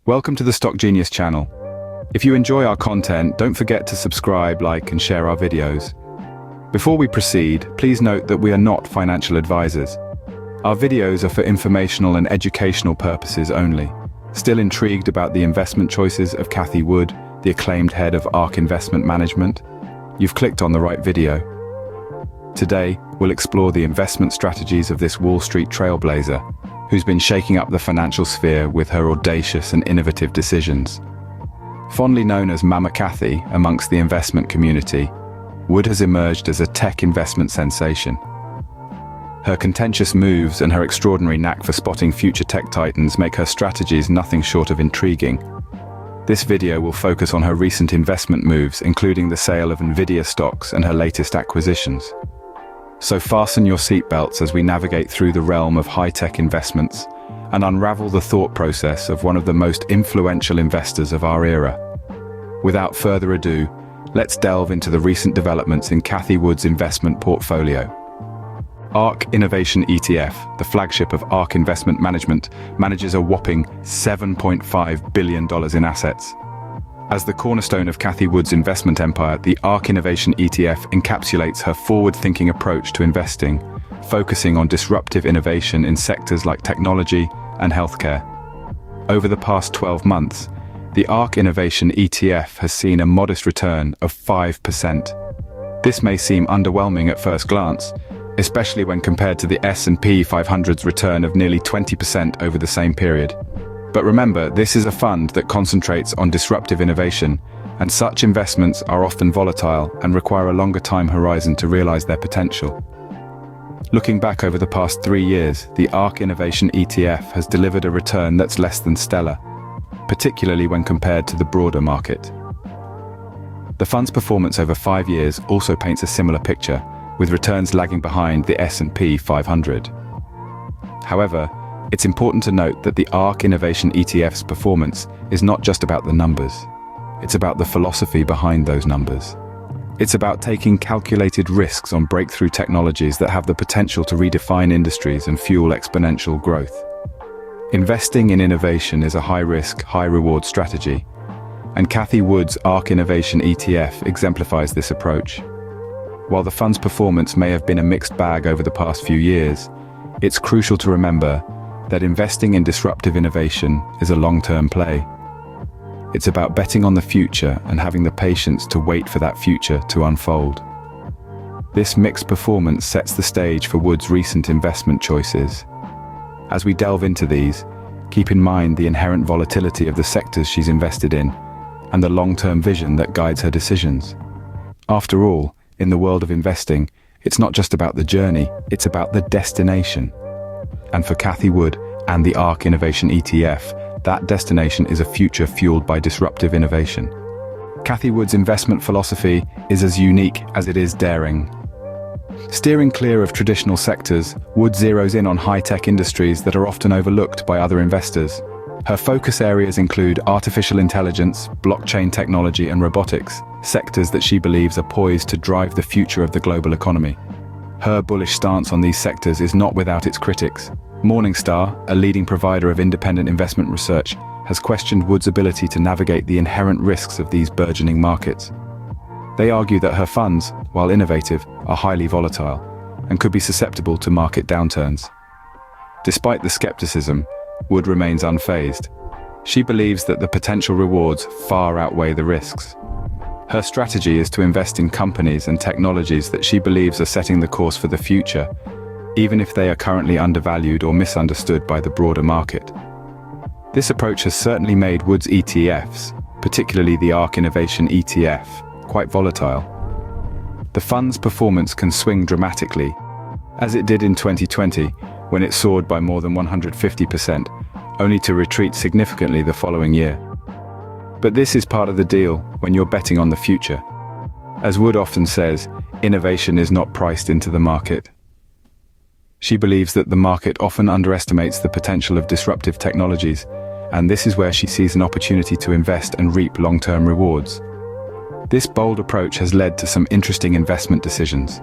Welcome to the Stock Genius channel. If you enjoy our content, don't forget to subscribe, like, and share our videos. Before we proceed, please note that we are not financial advisors. Our videos are for informational and educational purposes only. Still intrigued about the investment choices of Cathie Wood, the acclaimed head of ARK Investment Management? You've clicked on the right video. Today, we'll explore the investment strategies of this Wall Street trailblazer, who's been shaking up the financial sphere with her audacious and innovative decisions. Fondly known as Mama Cathie amongst the investment community, Wood has emerged as a tech investment sensation. Her contentious moves and her extraordinary knack for spotting future tech titans make her strategies nothing short of intriguing. This video will focus on her recent investment moves, including the sale of Nvidia stocks and her latest acquisitions. So fasten your seatbelts as we navigate through the realm of high-tech investments and unravel the thought process of one of the most influential investors of our era. Without further ado, let's delve into the recent developments in Cathie Wood's investment portfolio. ARK Innovation ETF, the flagship of ARK Investment Management, manages a whopping $7.5 billion in assets. As the cornerstone of Cathie Wood's investment empire, the ARK Innovation ETF encapsulates her forward-thinking approach to investing, focusing on disruptive innovation in sectors like technology and healthcare. Over the past 12 months, the ARK Innovation ETF has seen a modest return of 5%. This may seem underwhelming at first glance, especially when compared to the S&P 500's return of nearly 20% over the same period. But remember, this is a fund that concentrates on disruptive innovation, and such investments are often volatile and require a longer time horizon to realize their potential. Looking back over the past 3 years, the ARK Innovation ETF has delivered a return that's less than stellar, particularly when compared to the broader market. The fund's performance over 5 years also paints a similar picture, with returns lagging behind the S&P 500. However, it's important to note that the ARK Innovation ETF's performance is not just about the numbers. It's about the philosophy behind those numbers. It's about taking calculated risks on breakthrough technologies that have the potential to redefine industries and fuel exponential growth. Investing in innovation is a high-risk, high-reward strategy, and Cathie Wood's ARK Innovation ETF exemplifies this approach. While the fund's performance may have been a mixed bag over the past few years, it's crucial to remember that investing in disruptive innovation is a long-term play. It's about betting on the future and having the patience to wait for that future to unfold. This mixed performance sets the stage for Wood's recent investment choices. As we delve into these, keep in mind the inherent volatility of the sectors she's invested in and the long-term vision that guides her decisions. After all, in the world of investing, it's not just about the journey, it's about the destination. And for Cathie Wood and the ARK Innovation ETF, that destination is a future fueled by disruptive innovation. Cathie Wood's investment philosophy is as unique as it is daring. Steering clear of traditional sectors, Wood zeroes in on high-tech industries that are often overlooked by other investors. Her focus areas include artificial intelligence, blockchain technology, and robotics, sectors that she believes are poised to drive the future of the global economy. Her bullish stance on these sectors is not without its critics. Morningstar, a leading provider of independent investment research, has questioned Wood's ability to navigate the inherent risks of these burgeoning markets. They argue that her funds, while innovative, are highly volatile and could be susceptible to market downturns. Despite the skepticism, Wood remains unfazed. She believes that the potential rewards far outweigh the risks. Her strategy is to invest in companies and technologies that she believes are setting the course for the future, even if they are currently undervalued or misunderstood by the broader market. This approach has certainly made Wood's ETFs, particularly the ARK Innovation ETF, quite volatile. The fund's performance can swing dramatically, as it did in 2020, when it soared by more than 150%, only to retreat significantly the following year. But this is part of the deal when you're betting on the future. As Wood often says, innovation is not priced into the market. She believes that the market often underestimates the potential of disruptive technologies, and this is where she sees an opportunity to invest and reap long-term rewards. This bold approach has led to some interesting investment decisions.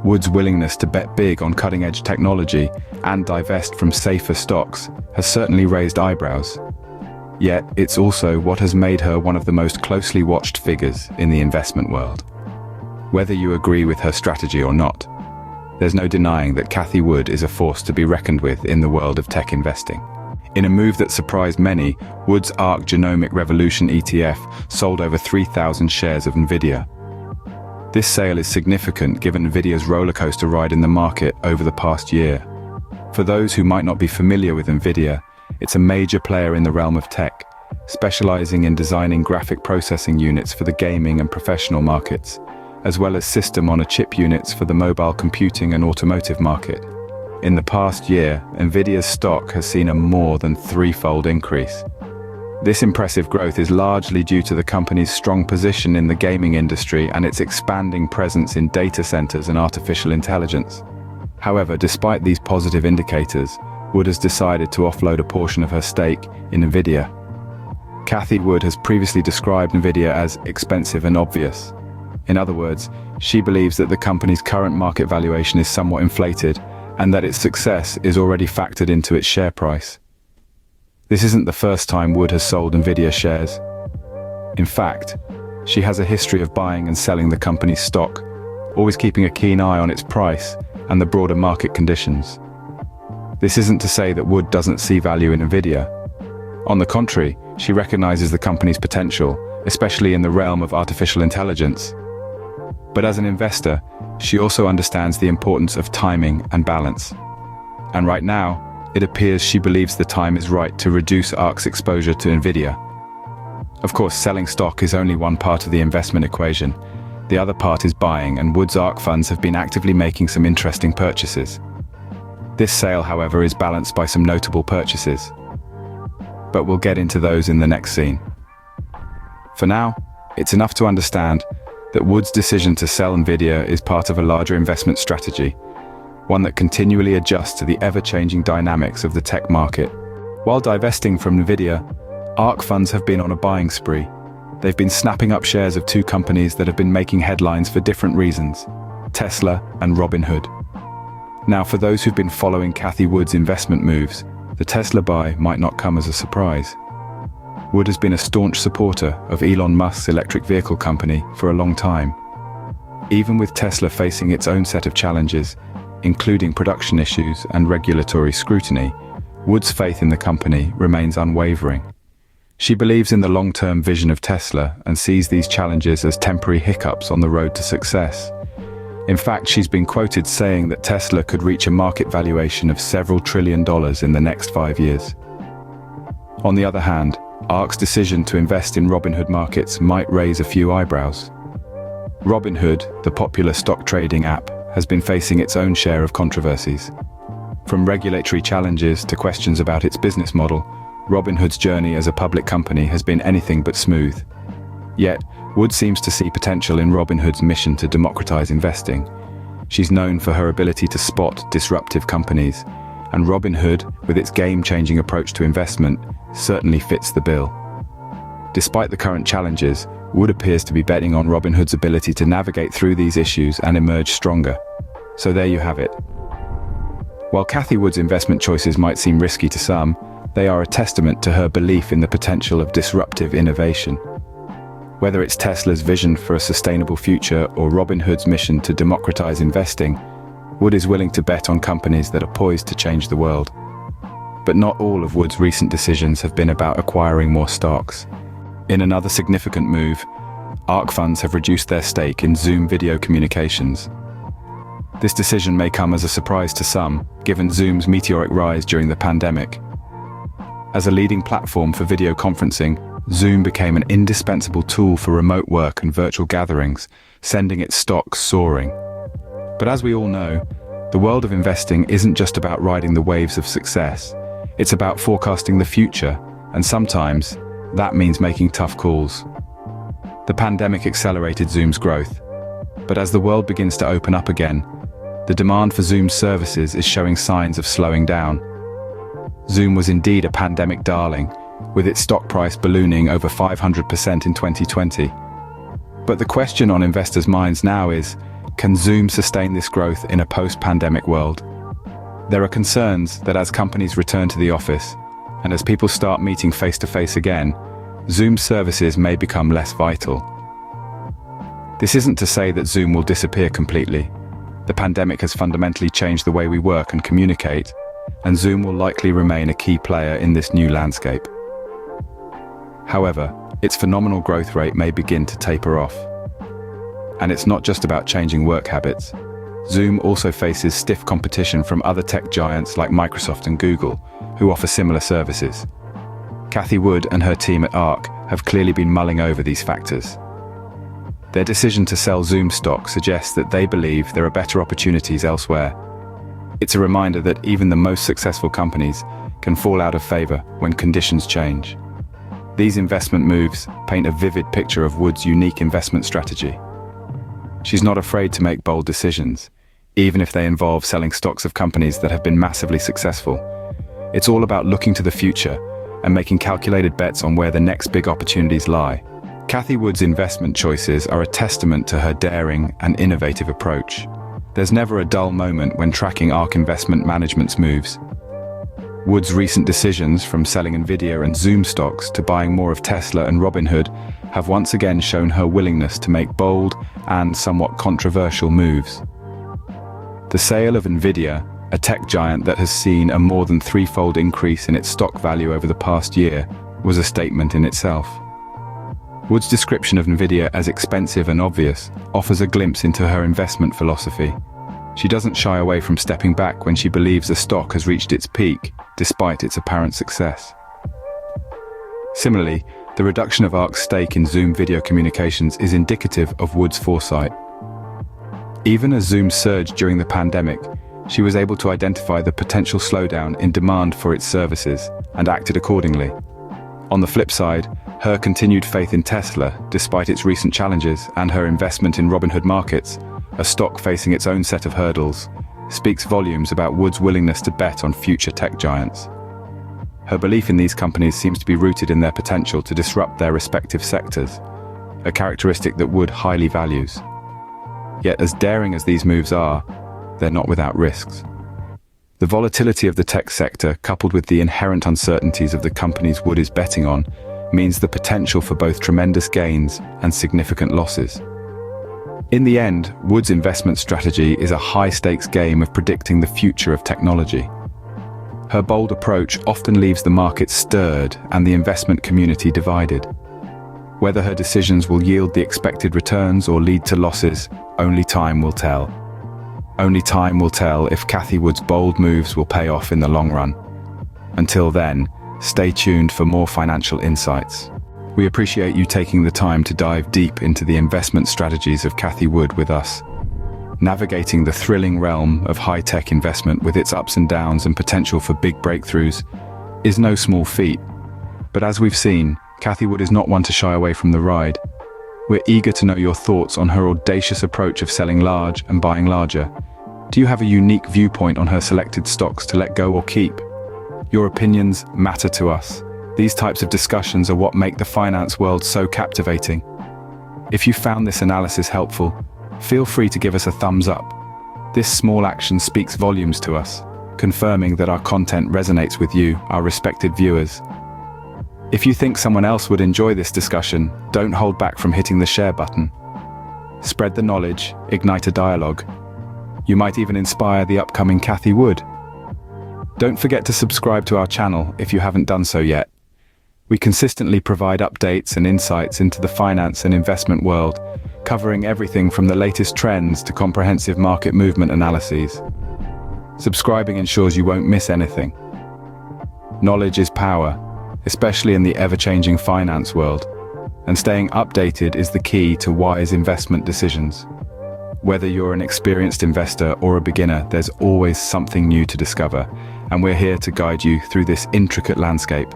Wood's willingness to bet big on cutting-edge technology and divest from safer stocks has certainly raised eyebrows. Yet, it's also what has made her one of the most closely watched figures in the investment world. Whether you agree with her strategy or not, there's no denying that Cathie Wood is a force to be reckoned with in the world of tech investing. In a move that surprised many, Wood's ARK Genomic Revolution ETF sold over 3,000 shares of Nvidia. This sale is significant given Nvidia's rollercoaster ride in the market over the past year. For those who might not be familiar with Nvidia, it's a major player in the realm of tech, specializing in designing graphic processing units for the gaming and professional markets, as well as system-on-a-chip units for the mobile computing and automotive market. In the past year, Nvidia's stock has seen a more than threefold increase. This impressive growth is largely due to the company's strong position in the gaming industry and its expanding presence in data centers and artificial intelligence. However, despite these positive indicators, Wood has decided to offload a portion of her stake in Nvidia. Cathie Wood has previously described Nvidia as expensive and obvious. In other words, she believes that the company's current market valuation is somewhat inflated and that its success is already factored into its share price. This isn't the first time Wood has sold Nvidia shares. In fact, she has a history of buying and selling the company's stock, always keeping a keen eye on its price and the broader market conditions. This isn't to say that Wood doesn't see value in Nvidia. On the contrary, she recognizes the company's potential, especially in the realm of artificial intelligence. But as an investor, she also understands the importance of timing and balance. And right now, it appears she believes the time is right to reduce ARK's exposure to Nvidia. Of course, selling stock is only one part of the investment equation. The other part is buying, and Wood's ARK funds have been actively making some interesting purchases. This sale, however, is balanced by some notable purchases. But we'll get into those in the next scene. For now, it's enough to understand that Wood's decision to sell Nvidia is part of a larger investment strategy, one that continually adjusts to the ever-changing dynamics of the tech market. While divesting from Nvidia, ARK funds have been on a buying spree. They've been snapping up shares of two companies that have been making headlines for different reasons: Tesla and Robinhood. Now, for those who've been following Cathie Wood's investment moves, the Tesla buy might not come as a surprise. Wood has been a staunch supporter of Elon Musk's electric vehicle company for a long time. Even with Tesla facing its own set of challenges, including production issues and regulatory scrutiny, Wood's faith in the company remains unwavering. She believes in the long-term vision of Tesla and sees these challenges as temporary hiccups on the road to success. In fact, she's been quoted saying that Tesla could reach a market valuation of several $1 trillion in the next 5 years. On the other hand, ARK's decision to invest in Robinhood markets might raise a few eyebrows. Robinhood, the popular stock trading app, has been facing its own share of controversies. From regulatory challenges to questions about its business model, Robinhood's journey as a public company has been anything but smooth. Yet, Wood seems to see potential in Robinhood's mission to democratize investing. She's known for her ability to spot disruptive companies, and Robinhood, with its game-changing approach to investment, certainly fits the bill. Despite the current challenges, Wood appears to be betting on Robinhood's ability to navigate through these issues and emerge stronger. So there you have it. While Cathie Wood's investment choices might seem risky to some, they are a testament to her belief in the potential of disruptive innovation. Whether it's Tesla's vision for a sustainable future or Robinhood's mission to democratize investing, Wood is willing to bet on companies that are poised to change the world. But not all of Wood's recent decisions have been about acquiring more stocks. In another significant move, ARK funds have reduced their stake in Zoom Video Communications. This decision may come as a surprise to some, given Zoom's meteoric rise during the pandemic. As a leading platform for video conferencing, Zoom became an indispensable tool for remote work and virtual gatherings, sending its stock soaring. But as we all know, the world of investing isn't just about riding the waves of success. It's about forecasting the future, and sometimes that means making tough calls. The pandemic accelerated Zoom's growth, but as the world begins to open up again, the demand for Zoom's services is showing signs of slowing down. Zoom was indeed a pandemic darling, with its stock price ballooning over 500% in 2020. But the question on investors' minds now is, can Zoom sustain this growth in a post-pandemic world? There are concerns that as companies return to the office, And as people start meeting face-to-face again, Zoom services may become less vital. This isn't to say that Zoom will disappear completely. The pandemic has fundamentally changed the way we work and communicate, and Zoom will likely remain a key player in this new landscape. However, its phenomenal growth rate may begin to taper off. And it's not just about changing work habits. Zoom also faces stiff competition from other tech giants like Microsoft and Google, who offer similar services. Cathie Wood and her team at ARK have clearly been mulling over these factors. Their decision to sell Zoom stock suggests that they believe there are better opportunities elsewhere. It's a reminder that even the most successful companies can fall out of favor when conditions change. These investment moves paint a vivid picture of Wood's unique investment strategy. She's not afraid to make bold decisions, even if they involve selling stocks of companies that have been massively successful. It's all about looking to the future and making calculated bets on where the next big opportunities lie. Cathie Wood's investment choices are a testament to her daring and innovative approach. There's never a dull moment when tracking ARK Investment Management's moves. Wood's recent decisions, from selling Nvidia and Zoom stocks to buying more of Tesla and Robinhood, have once again shown her willingness to make bold and somewhat controversial moves. The sale of Nvidia, a tech giant that has seen a more than threefold increase in its stock value over the past year, was a statement in itself. Wood's description of Nvidia as expensive and obvious offers a glimpse into her investment philosophy. She doesn't shy away from stepping back when she believes a stock has reached its peak, despite its apparent success. Similarly, the reduction of ARK's stake in Zoom Video Communications is indicative of Wood's foresight. Even as Zoom surged during the pandemic, she was able to identify the potential slowdown in demand for its services and acted accordingly. On the flip side, her continued faith in Tesla, despite its recent challenges, and her investment in Robinhood Markets, a stock facing its own set of hurdles, speaks volumes about Wood's willingness to bet on future tech giants. Her belief in these companies seems to be rooted in their potential to disrupt their respective sectors, a characteristic that Wood highly values. Yet as daring as these moves are, they're not without risks. The volatility of the tech sector, coupled with the inherent uncertainties of the companies Wood is betting on, means the potential for both tremendous gains and significant losses. In the end, Wood's investment strategy is a high-stakes game of predicting the future of technology. Her bold approach often leaves the market stirred and the investment community divided. Whether her decisions will yield the expected returns or lead to losses, only time will tell. Only time will tell if Cathie Wood's bold moves will pay off in the long run. Until then, stay tuned for more financial insights. We appreciate you taking the time to dive deep into the investment strategies of Cathie Wood with us. Navigating the thrilling realm of high-tech investment with its ups and downs and potential for big breakthroughs is no small feat. But as we've seen, Cathie Wood is not one to shy away from the ride. We're eager to know your thoughts on her audacious approach of selling large and buying larger. Do you have a unique viewpoint on her selected stocks to let go or keep? Your opinions matter to us. These types of discussions are what make the finance world so captivating. If you found this analysis helpful, feel free to give us a thumbs up. This small action speaks volumes to us, confirming that our content resonates with you, our respected viewers. If you think someone else would enjoy this discussion, don't hold back from hitting the share button. Spread the knowledge, ignite a dialogue. You might even inspire the upcoming Cathie Wood. Don't forget to subscribe to our channel if you haven't done so yet. We consistently provide updates and insights into the finance and investment world, covering everything from the latest trends to comprehensive market movement analyses. Subscribing ensures you won't miss anything. Knowledge is power, especially in the ever-changing finance world, and staying updated is the key to wise investment decisions. Whether you're an experienced investor or a beginner, there's always something new to discover, and we're here to guide you through this intricate landscape.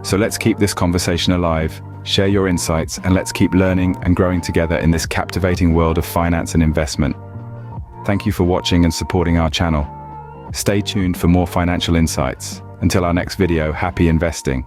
So let's keep this conversation alive, share your insights, and let's keep learning and growing together in this captivating world of finance and investment. Thank you for watching and supporting our channel. Stay tuned for more financial insights. Until our next video, happy investing.